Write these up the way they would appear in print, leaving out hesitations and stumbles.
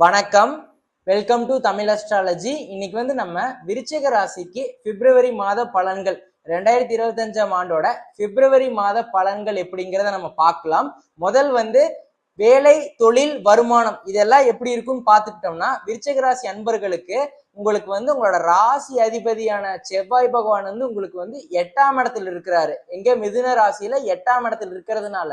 வணக்கம். Welcome to Tamil astrology. இன்னைக்கு நம்ம விருச்சிக ராசிக்கு பிப்ரவரி மாத பலன்கள் 2025ஆம் ஆண்டோட பிப்ரவரி மாத பலன்கள் எப்படிங்கிறத நம்ம பார்க்கலாம். முதல் வேலை, தொழில், வருமானம் இதெல்லாம் எப்படி இருக்குன்னு பார்த்துக்கிட்டோம்னா, விருச்சிக ராசி அன்பர்களுக்கு உங்களுக்கு உங்களோட ராசி அதிபதியான செவ்வாய் பகவான் உங்களுக்கு 8ஆம் இடத்துல இருக்கிறாரு. எங்க மிதுன ராசியில 8ஆம் இடத்துல இருக்கிறதுனால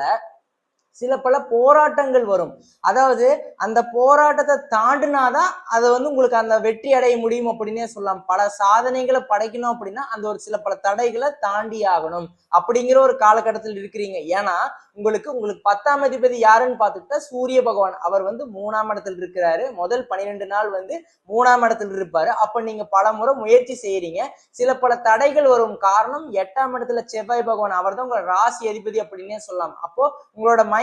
சில பல போராட்டங்கள் வரும். அதாவது அந்த போராட்டத்தை தாண்டினாதான் அதை உங்களுக்கு அந்த வெற்றி அடைய முடியும் அப்படின்னே சொல்லலாம். பல சாதனைகளை படைக்கணும் அப்படின்னா அந்த ஒரு சில பல தடைகளை தாண்டி ஆகணும் அப்படிங்கிற ஒரு காலகட்டத்தில் இருக்கிறீங்க. ஏன்னா உங்களுக்கு 10ஆம் அதிபதி யாருன்னு பார்த்துக்கிட்டா சூரிய பகவான். அவர் 3ஆம் இடத்துல இருக்கிறாரு. முதல் 12 நாள் 3ஆம் இடத்துல இருப்பாரு. அப்ப நீங்க பல முறை முயற்சி செய்யறீங்க, சில பல தடைகள் வரும். காரணம் 8ஆம் இடத்துல செவ்வாய் பகவான், அவர் தான் உங்களோட ராசி அதிபதி அப்படின்னே சொல்லலாம். அப்போ உங்களோட மைண்ட்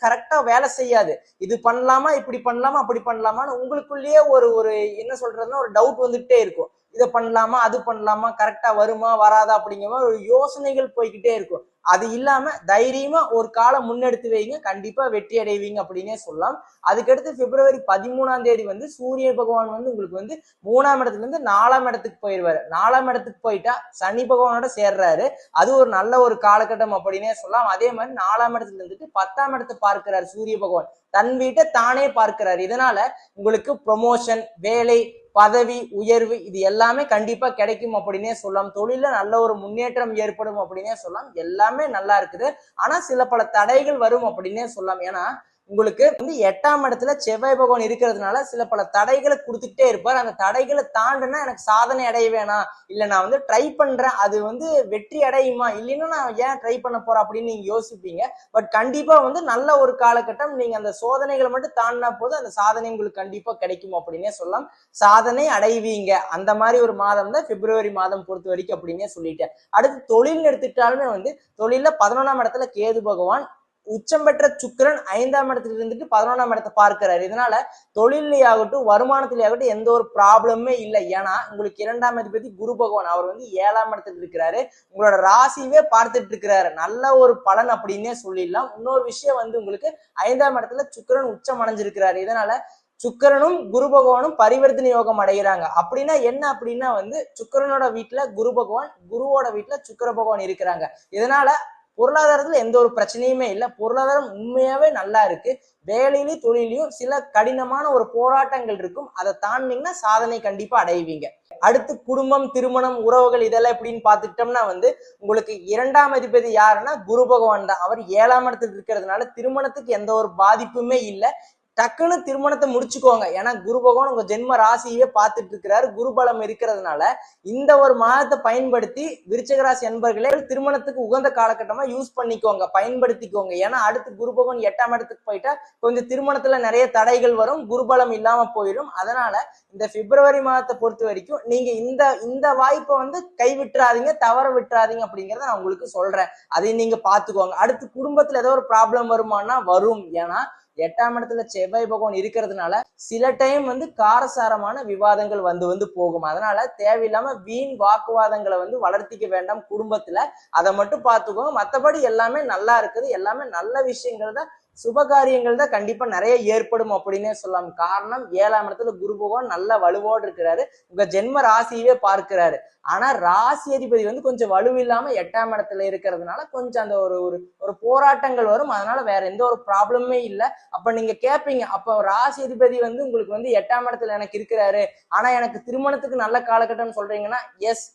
கரெக்டா வேலை செய்யாது. இது பண்ணலாமா, இப்படி பண்ணலாமா, அப்படி பண்ணலாமான்னு உங்களுக்குள்ளேயே ஒரு என்ன சொல்றதுன்னா ஒரு டவுட் வந்துகிட்டே இருக்கும். இதை பண்ணலாமா, அது பண்ணலாமா, கரெக்டா வருமா வராதா அப்படிங்கிற மாதிரி ஒரு யோசனைகள் போய்கிட்டே இருக்கும். அது இல்லாம தைரியமா ஒரு காலம் முன்னெடுத்து வைங்க, கண்டிப்பா வெற்றி அடைவீங்க அப்படின்னே சொல்லலாம். அதுக்கடுத்து பிப்ரவரி 13ஆம் தேதி சூரிய பகவான் உங்களுக்கு 3ஆம் இடத்துல இருந்து 4ஆம் இடத்துக்கு போயிடுவாரு. 4ஆம் இடத்துக்கு போயிட்டா சனி பகவானோட சேர்றாரு. அது ஒரு நல்ல ஒரு காலகட்டம் அப்படின்னே சொல்லலாம். அதே மாதிரி 4ஆம் இடத்துல இருந்துட்டு 10ஆம் இடத்தை பார்க்கிறாரு சூரிய பகவான். தன் வீட்டை தானே பார்க்கிறாரு. இதனால உங்களுக்கு ப்ரொமோஷன், வேலை, பதவி உயர்வு இது எல்லாமே கண்டிப்பா கிடைக்கும் அப்படின்னே சொல்லலாம். தொழில நல்ல ஒரு முன்னேற்றம் ஏற்படும் அப்படின்னே சொல்லலாம். எல்லாமே நல்லா இருக்குது. ஆனா சில பல தடைகள் வரும் அப்படின்னே சொல்லலாம். ஏன்னா உங்களுக்கு 8ஆம் இடத்துல செவ்வாய் பகவான் இருக்கிறதுனால சில பல தடைகளை கொடுத்துக்கிட்டே இருப்பார். அந்த தடைகளை தாண்டுனா எனக்கு சாதனை அடைய வேணாம், இல்ல நான் ட்ரை பண்றேன், அது வெற்றி அடையுமா, இல்லைன்னா நான் ஏன் ட்ரை பண்ண போறேன் அப்படின்னு நீங்க யோசிப்பீங்க. பட் கண்டிப்பா நல்ல ஒரு காலகட்டம். நீங்க அந்த சோதனைகளை மட்டும் தாண்டினா போது அந்த சாதனை உங்களுக்கு கண்டிப்பா கிடைக்கும் அப்படின்னே சொல்லலாம். சாதனை அடைவீங்க. அந்த மாதிரி ஒரு மாதம் தான் பிப்ரவரி மாதம் பொறுத்த வரைக்கும் அப்படின்னே சொல்லிட்டேன். அடுத்து தொழில் எடுத்துட்டாலுமே தொழில 11ஆம் இடத்துல கேது பகவான், உச்சம் பெற்ற சுக்கிரன் 5ஆம் இடத்துல இருந்துட்டு 11ஆம் இடத்தை பார்க்கிறாரு. இதனால தொழிலையாகட்டும் வருமானத்திலேயாகட்டும் எந்த ஒரு ப்ராப்ளமே இல்லை. ஏன்னா உங்களுக்கு 2ஆம் அதிபதி குரு பகவான், அவர் 7ஆம் இடத்துல இருக்கிறாரு. உங்களோட ராசியவே பார்த்துட்டு இருக்கிறாரு. நல்ல ஒரு பலன் அப்படின்னே சொல்லிடலாம். இன்னொரு விஷயம் உங்களுக்கு 5ஆம் இடத்துல சுக்கிரன் உச்சம் அடைஞ்சிருக்கிறாரு. இதனால சுக்கிரனும் குரு பகவானும் பரிவர்த்தனை யோகம் அடைகிறாங்க. அப்படின்னா என்ன அப்படின்னா சுக்கிரனோட வீட்டுல குரு பகவான், குருவோட வீட்டுல சுக்கிர பகவான் இருக்கிறாங்க. இதனால பொருளாதாரத்துல எந்த ஒரு பிரச்சனையுமே இல்லை. பொருளாதாரம் உண்மையாவே நல்லா இருக்கு. வேலையிலையும் தொழிலையும் சில கடினமான ஒரு போராட்டங்கள் இருக்கும். அதை தாண்டிங்கன்னா சாதனை கண்டிப்பா அடைவீங்க. அடுத்து குடும்பம், திருமணம், உறவுகள் இதெல்லாம் எப்படின்னு பார்த்துக்கிட்டோம்னா உங்களுக்கு 2ஆம் அதிபதி யாருன்னா குரு பகவான் தான். அவர் 7ஆம் இடத்துல இருக்கிறதுனால திருமணத்துக்கு எந்த ஒரு பாதிப்புமே இல்லை. டக்குன்னு திருமணத்தை முடிச்சுக்கோங்க. ஏன்னா குரு பகவான் உங்க ஜென்ம ராசியே பார்த்துட்டு இருக்கிறாரு. குருபலம் இருக்கிறதுனால இந்த ஒரு மாதத்தை பயன்படுத்தி விருச்சிக ராசி அன்பர்களே திருமணத்துக்கு உகந்த காலகட்டமா யூஸ் பண்ணிக்கோங்க, பயன்படுத்திக்கோங்க. ஏன்னா அடுத்து குரு பகவான் 8ஆம் இடத்துக்கு போயிட்டா கொஞ்சம் திருமணத்துல நிறைய தடைகள் வரும், குருபலம் இல்லாம போயிடும். அதனால இந்த பிப்ரவரி மாதத்தை பொறுத்த வரைக்கும் நீங்க இந்த வாய்ப்பை கைவிட்டுறாதீங்க, தவற விட்டுறாதீங்க அப்படிங்கிறத நான் உங்களுக்கு சொல்றேன். அதையும் நீங்க பாத்துக்கோங்க. அடுத்து குடும்பத்துல ஏதோ ஒரு ப்ராப்ளம் வருமானா வரும். ஏன்னா 8ஆம் இடத்துல செவ்வாய் பகவான் இருக்கிறதுனால சில டைம் காரசாரமான விவாதங்கள் வந்து போகும். அதனால தேவையில்லாம வீண் வாக்குவாதங்களை வளர்த்திக்க வேண்டாம் குடும்பத்துல. அதை மட்டும் பார்த்துக்கோங்க. மற்றபடி எல்லாமே நல்லா இருக்குது. எல்லாமே நல்ல விஷயங்கள் தான், சுபகாரியங்கள் தான் கண்டிப்பா நிறைய ஏற்படும் அப்படின்னே சொல்லலாம். காரணம் 7ஆம் இடத்துல குரு பகவான் நல்ல வலுவோடு இருக்கிறாரு. உங்க ஜென்ம ராசியவே பார்க்கிறாரு. ஆனா ராசி அதிபதி கொஞ்சம் வலுவில்லாம 8ஆம் இடத்துல இருக்கிறதுனால கொஞ்சம் அந்த ஒரு போராட்டங்கள் வரும். அதனால வேற எந்த ஒரு ப்ராப்ளமே இல்லை. அப்ப நீங்க கேட்பீங்க, அப்ப ராசி அதிபதி உங்களுக்கு 8ஆம் இடத்துல எனக்கு இருக்கிறாரு, ஆனா எனக்கு திருமணத்துக்கு நல்ல காலகட்டம் சொல்றீங்கன்னா எஸ்.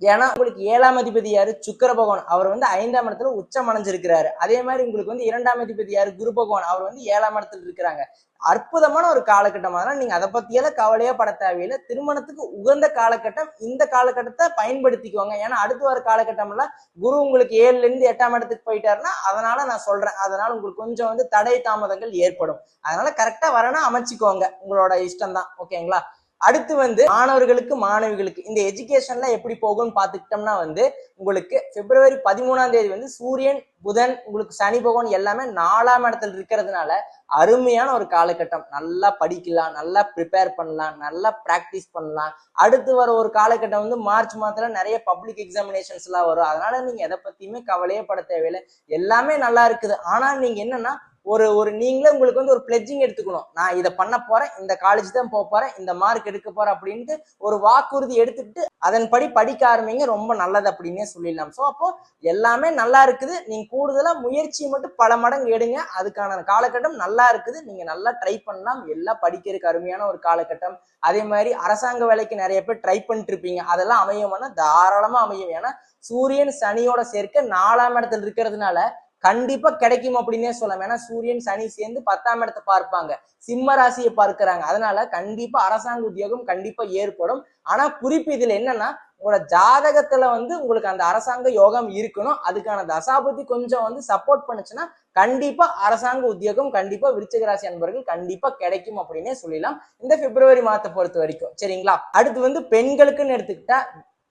ஏன்னா உங்களுக்கு 7ஆம் அதிபதி யாரு? சுக்கிர பகவான். அவர் 5ஆம் இடத்துல உச்சம் அடைஞ்சிருக்கிறாரு. அதே மாதிரி உங்களுக்கு 2ஆம் அதிபதி யாரு? குரு பகவான். அவர் 7ஆம் இடத்துல இருக்கிறாங்க. அற்புதமான ஒரு காலகட்டம். அதனால நீங்க அதை பத்தியெல்லாம் கவலையே பட தேவையில்லை. திருமணத்துக்கு உகந்த காலகட்டம். இந்த காலகட்டத்தை பயன்படுத்திக்கோங்க. ஏன்னா அடுத்து வர காலகட்டம் எல்லாம் குரு உங்களுக்கு 7ல இருந்து 8ஆம் இடத்துக்கு போயிட்டாருன்னா அதனால நான் சொல்றேன். அதனால உங்களுக்கு கொஞ்சம் தடை தாமதங்கள் ஏற்படும். அதனால கரெக்டா வரணும், அமைச்சுக்கோங்க. உங்களோட இஷ்டம் தான். ஓகேங்களா? அடுத்து மாணவர்களுக்கு, மாணவிகளுக்கு இந்த எஜுகேஷன்ல எப்படி போகும்னு பாத்துக்கிட்டோம்னா உங்களுக்கு பிப்ரவரி 13ஆம் தேதி சூரியன், புதன், உங்களுக்கு சனி பகவான் எல்லாமே 4ஆம் இடத்துல இருக்கிறதுனால அருமையான ஒரு காலகட்டம். நல்லா படிக்கலாம், நல்லா ப்ரிப்பேர் பண்ணலாம், நல்லா பிராக்டிஸ் பண்ணலாம். அடுத்து வர ஒரு காலகட்டம் மார்ச் மாதத்துல நிறைய பப்ளிக் எக்ஸாமினேஷன்ஸ் எல்லாம் வரும். அதனால நீங்க எதை பத்தியுமே கவலையே பட தேவையில்லை. எல்லாமே நல்லா இருக்குது. ஆனா நீங்க என்னன்னா ஒரு ஒரு நீங்களே உங்களுக்கு வந்து ஒரு பிளெட்ஜிங் எடுத்துக்கணும். நான் இதை பண்ண போறேன், இந்த காலேஜ் தான் போக போறேன், இந்த மார்க் எடுக்க போறேன் அப்படின்ட்டு ஒரு வாக்குறுதி எடுத்துட்டு அதன்படி படிக்க ஆரம்பிங்க. ரொம்ப நல்லது அப்படின்னே சொல்லிடலாம். ஸோ அப்போ எல்லாமே நல்லா இருக்குது. நீங்க கூடுதலா முயற்சி மட்டும் பல மடங்கு எடுங்க. அதுக்கான காலகட்டம் நல்லா இருக்குது. நீங்க நல்லா ட்ரை பண்ணலாம். எல்லாம் படிக்கிறதுக்கு அருமையான ஒரு காலகட்டம். அதே மாதிரி அரசாங்க வேலைக்கு நிறைய பேர் ட்ரை பண்ணிட்டு இருப்பீங்க. அதெல்லாம் அமையும்னா தாராளமா அமையும். ஏன்னா சூரியன் சனியோட சேர்க்க 4ஆம் இடத்துல இருக்கிறதுனால கண்டிப்பா கிடைக்கும் அப்படின்னே சொல்லலாம். ஏன்னா சூரியன் சனி சேர்ந்து 10ஆம் இடத்தை பார்ப்பாங்க, சிம்ம ராசியை பார்க்கிறாங்க. அதனால கண்டிப்பா அரசாங்க உத்தியோகம் கண்டிப்பா ஏற்படும். ஆனா குறிப்பு இதுல என்னன்னா, உங்களோட ஜாதகத்துல வந்து உங்களுக்கு அந்த அரசாங்க யோகம் இருக்கணும். அதுக்கான தசாபுத்தி கொஞ்சம் வந்து சப்போர்ட் பண்ணுச்சுன்னா கண்டிப்பா அரசாங்க உத்தியோகம் கண்டிப்பா விருச்சிக ராசி அன்பர்கள் கண்டிப்பா கிடைக்கும் அப்படின்னே சொல்லலாம் இந்த பிப்ரவரி மாதத்தை பொறுத்த வரைக்கும். சரிங்களா? அடுத்து வந்து பெண்களுக்குன்னு எடுத்துக்கிட்டா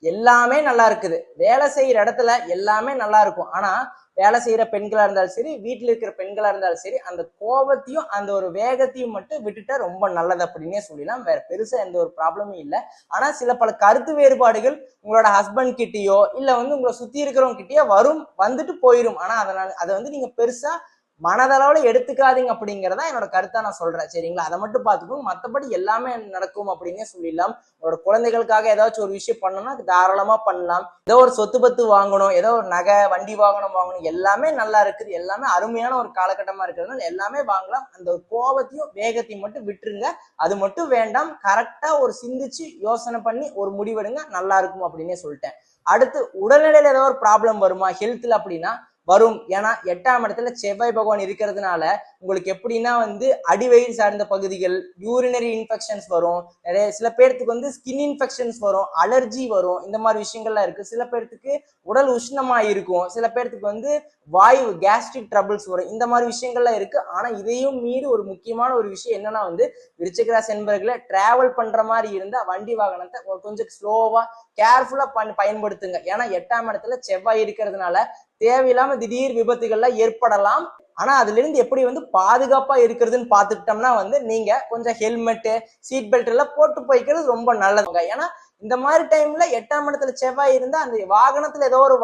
எல்லாமே நல்லா இருக்குது. வேலை செய்யற இடத்துல எல்லாமே நல்லா இருக்கும். ஆனா வேலை செய்யற பெண்களா இருந்தாலும் சரி, வீட்டுல இருக்கிற பெண்களா இருந்தாலும் சரி, அந்த கோபத்தையும் அந்த ஒரு வேகத்தையும் மட்டும் விட்டுட்டா ரொம்ப நல்லது அப்படின்னே சொல்லலாம். வேற பெருசா எந்த ஒரு ப்ராப்ளமும் இல்லை. ஆனா சில பல கருத்து வேறுபாடுகள் உங்களோட ஹஸ்பண்ட் கிட்டயோ இல்ல வந்து உங்களை சுத்தி இருக்கிறவங்க கிட்டயோ வரும், வந்துட்டு போயிடும். ஆனா அதை வந்து நீங்க பெருசா மனதளவுல எடுத்துக்காதீங்க அப்படிங்கிறதா என்னோட கருத்தா நான் சொல்றேன். சரிங்களா? அதை மட்டும் பார்த்துக்கணும். மற்றபடி எல்லாமே நடக்கும் அப்படின்னே சொல்லிடலாம். உங்களோட குழந்தைகளுக்காக ஏதாச்சும் ஒரு விஷயம் பண்ணணும்னா அது தாராளமா பண்ணலாம். ஏதோ ஒரு சொத்து பத்து வாங்கணும், ஏதோ ஒரு நகை வண்டி வாங்கணும், எல்லாமே நல்லா இருக்குது. எல்லாமே அருமையான ஒரு காலகட்டமா இருக்கிறதுனால எல்லாமே வாங்கலாம். அந்த ஒரு கோபத்தையும் வேகத்தையும் மட்டும் விட்டுருங்க. அது மட்டும் வேண்டாம். கரெக்டா ஒரு சிந்திச்சு யோசனை பண்ணி ஒரு முடிவெடுங்க. நல்லா இருக்கும் அப்படின்னே சொல்லிட்டேன். அடுத்து உடல்நிலையில ஏதோ ஒரு ப்ராப்ளம் வருமா ஹெல்த்ல அப்படின்னா வரும். ஏன்னா 8ஆம் இடத்துல செவ்வாய் பகவான் இருக்கிறதுனால உங்களுக்கு எப்படின்னா வந்து அடிவயிறு சார்ந்த பகுதிகள், யூரினரி இன்ஃபெக்ஷன்ஸ் வரும். நிறைய சில பேர்த்துக்கு வந்து ஸ்கின் இன்ஃபெக்ஷன்ஸ் வரும், அலர்ஜி வரும். இந்த மாதிரி விஷயங்கள்லாம் இருக்கு. சில பேர்த்துக்கு உடல் உஷ்ணமா இருக்கும். சில பேர்த்துக்கு வந்து வாயு கேஸ்ட்ரிக் ட்ரபிள்ஸ் வரும். இந்த மாதிரி விஷயங்கள்லாம் இருக்கு. ஆனா இதையும் மீறி ஒரு முக்கியமான ஒரு விஷயம் என்னன்னா வந்து விருச்சிக ராசி என்பர்களை டிராவல் பண்ற மாதிரி இருந்தா வண்டி வாகனத்தை கொஞ்சம் ஸ்லோவா கேர்ஃபுல்லா பயன்படுத்துங்க. ஏன்னா 8ஆம் இடத்துல செவ்வாய் இருக்கிறதுனால தேவையில்லாம திடீர் விபத்துகள்லாம் ஏற்படலாம். ஆனா அதுல இருந்து எப்படி வந்து பாதுகாப்பா இருக்கிறதுன்னு பாத்துக்கிட்டோம்னா வந்து நீங்க கொஞ்சம் ஹெல்மெட் சீட் பெல்ட் எல்லாம் போட்டு போய்க்கிறது ரொம்ப நல்லதுங்க. ஏன்னா இந்த மாதிரி டைம்ல 8ஆம் இடத்துல செவ்வாய் இருந்தா அந்த வாகனத்துல ஏதோ ஒரு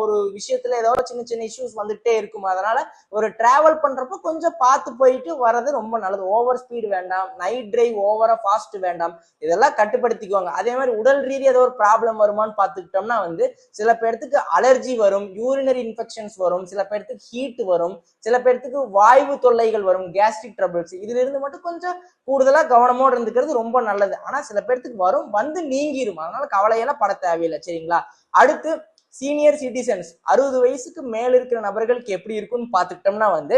ஒரு விஷயத்துல ஏதோ சின்ன சின்ன இஷ்யூஸ் வந்துட்டே இருக்கும். அதனால ஒரு டிராவல் பண்றப்போ கொஞ்சம் பார்த்து போயிட்டு வர்றது ரொம்ப நல்லது. ஓவர் ஸ்பீடு வேண்டாம், நைட் டிரைவ் ஓவரா ஃபாஸ்ட் வேண்டாம். இதெல்லாம் கட்டுப்படுத்திக்குவாங்க. அதே மாதிரி உடல் ரீதியா ஏதோ ஒரு ப்ராப்ளம் வருமானு பாத்துக்கிட்டோம்னா வந்து சில பேர்த்துக்கு அலர்ஜி வரும், யூரினரி இன்ஃபெக்ஷன்ஸ் வரும், சில பேர்த்துக்கு ஹீட் வரும், சில பேர்த்துக்கு வாய்வு தொல்லைகள் வரும், கேஸ்ட்ரிக் ட்ரபிள்ஸ். இதுல இருந்து மட்டும் கொஞ்சம் கூடுதலா கவனமோடு இருந்துக்கிறது ரொம்ப நல்லது. ஆனா சில பேர்த்துக்கு வரும், வந்து நீங்கிரும். அதனால கவலையெல்லாம் பட தேவையில்லை. சரிங்களா? அடுத்து சீனியர் சிட்டிசன்ஸ் 60 வயசுக்கு மேல இருக்கிற நபர்களுக்கு எப்படி இருக்குன்னு பாத்துக்கிட்டோம்னா வந்து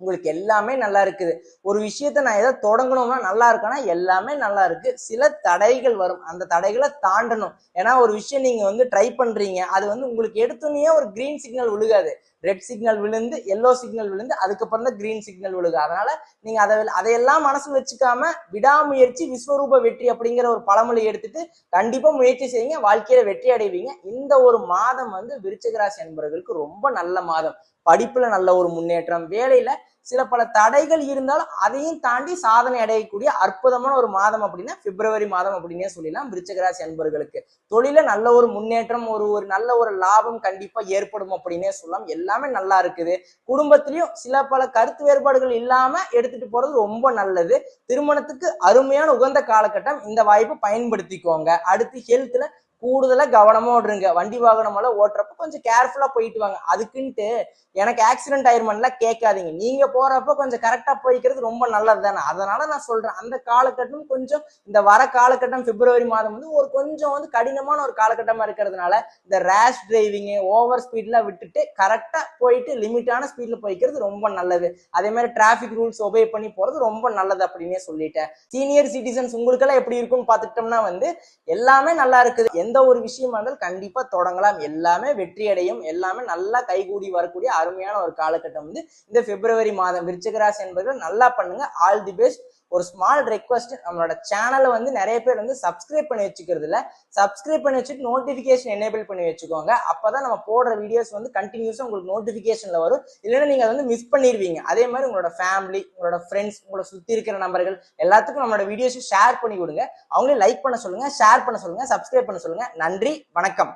உங்களுக்கு எல்லாமே நல்லா இருக்குது. ஒரு விஷயத்த நான் ஏதாவது தொடங்கணும்னா நல்லா இருக்குன்னா எல்லாமே நல்லா இருக்கு. சில தடைகள் வரும், அந்த தடைகளை தாண்டணும். ஏன்னா ஒரு விஷயம் நீங்க வந்து ட்ரை பண்றீங்க, அது வந்து உங்களுக்கு எடுத்தோன்னே ஒரு கிரீன் சிக்னல் விழுகாது. ரெட் சிக்னல் விழுந்து எல்லோ சிக்னல் விழுந்து அதுக்கப்புறம் தான் கிரீன் சிக்னல் விழுகு. அதனால நீங்க அதையெல்லாம் மனசு வச்சுக்காம விடாமுயற்சி விஸ்வரூப வெற்றி அப்படிங்கிற ஒரு பழமொழி எடுத்துட்டு கண்டிப்பா முயற்சி செய்யுங்க. வாழ்க்கையில வெற்றி அடைவீங்க. இந்த ஒரு மாதம் வந்து விருச்சிக ராசி அன்பர்களுக்கு ரொம்ப நல்ல மாதம். படிப்புல நல்ல ஒரு முன்னேற்றம், வேலையில சில பல தடைகள் இருந்தாலும் அதையும் தாண்டி சாதனை அடையக்கூடிய அற்புதமான ஒரு மாதம் அப்படின்னா பிப்ரவரி மாதம் அப்படின்னே சொல்லலாம் விருச்சிக ராசி அன்பர்களுக்கு. தொழில நல்ல ஒரு முன்னேற்றம், ஒரு நல்ல ஒரு லாபம் கண்டிப்பா ஏற்படும் அப்படின்னே சொல்லலாம். எல்லாமே நல்லா இருக்குது. குடும்பத்திலையும் சில பல கருத்து வேறுபாடுகள் இல்லாம எடுத்துட்டு போறது ரொம்ப நல்லது. திருமணத்துக்கு அருமையான உகந்த காலகட்டம். இந்த வாய்ப்பை பயன்படுத்திக்கோங்க. அடுத்து ஹெல்த்ல கூடுதலா கவனமா விடுங்க. வண்டி வாகனம் எல்லாம் ஓட்டுறப்ப கொஞ்சம் கேர்ஃபுல்லா போயிட்டு வாங்க. அதுக்குன்ட்டு எனக்கு ஆக்சிடென்ட் ஆயிருமான்லாம் கேட்காதீங்க. நீங்க போறப்ப கொஞ்சம் கரெக்டா போய்க்கிறது ரொம்ப நல்லது தானே. அதனால நான் சொல்றேன், அந்த காலகட்டம் கொஞ்சம் இந்த வர காலகட்டம் பிப்ரவரி மாதம் வந்து ஒரு கொஞ்சம் வந்து கடினமான ஒரு காலகட்டமா இருக்கிறதுனால இந்த ரேஷ் டிரைவிங் ஓவர் ஸ்பீட்லாம் விட்டுட்டு கரெக்டா போயிட்டு லிமிட்டான ஸ்பீட்ல போய்க்கிறது ரொம்ப நல்லது. அதே மாதிரி டிராபிக் ரூல்ஸ் ஒபே பண்ணி போறது ரொம்ப நல்லது அப்படின்னே சொல்லிட்டேன். சீனியர் சிட்டிசன்ஸ் உங்களுக்கெல்லாம் எப்படி இருக்குன்னு பாத்துக்கிட்டோம்னா வந்து எல்லாமே நல்லா இருக்குது. எந்த ஒரு விஷயமா இருந்தாலும் கண்டிப்பா தொடங்கலாம். எல்லாமே வெற்றி அடையும். எல்லாமே நல்லா கைகூடி வரக்கூடிய அருமையான ஒரு காலகட்டம் வந்து இந்த பிப்ரவரி மாதம். விருச்சிக ராசி என்பவர்கள் நல்லா பண்ணுங்க. All the best. ஒரு ஸ்மால் ரெக்வஸ்ட், நம்மளோட சேனலை வந்து நிறைய பேர் வந்து சப்ஸ்கிரைப் பண்ணி வச்சுக்கிறது இல்ல. சப்ஸ்கிரைப் பண்ணி வச்சுட்டு நோட்டிபிகேஷன் எனேபிள் பண்ணி வச்சுக்கோங்க. அப்பதான் நம்ம போடுற வீடியோஸ் வந்து கண்டினியூஸா உங்களுக்கு நோட்டிபிகேஷன்ல வரும். இல்லைன்னா நீங்க அதை வந்து மிஸ் பண்ணிடுவீங்க. அதே மாதிரி உங்களோட ஃபேமிலி, உங்களோட ஃப்ரெண்ட்ஸ், உங்களை சுத்தி இருக்கிற நபர்கள் எல்லாத்துக்கும் நம்மளோட வீடியோஸ் ஷேர் பண்ணி கொடுங்க. அவங்களே லைக் பண்ண சொல்லுங்க, ஷேர் பண்ண சொல்லுங்க, சப்ஸ்கிரைப் பண்ண சொல்லுங்க. நன்றி, வணக்கம்.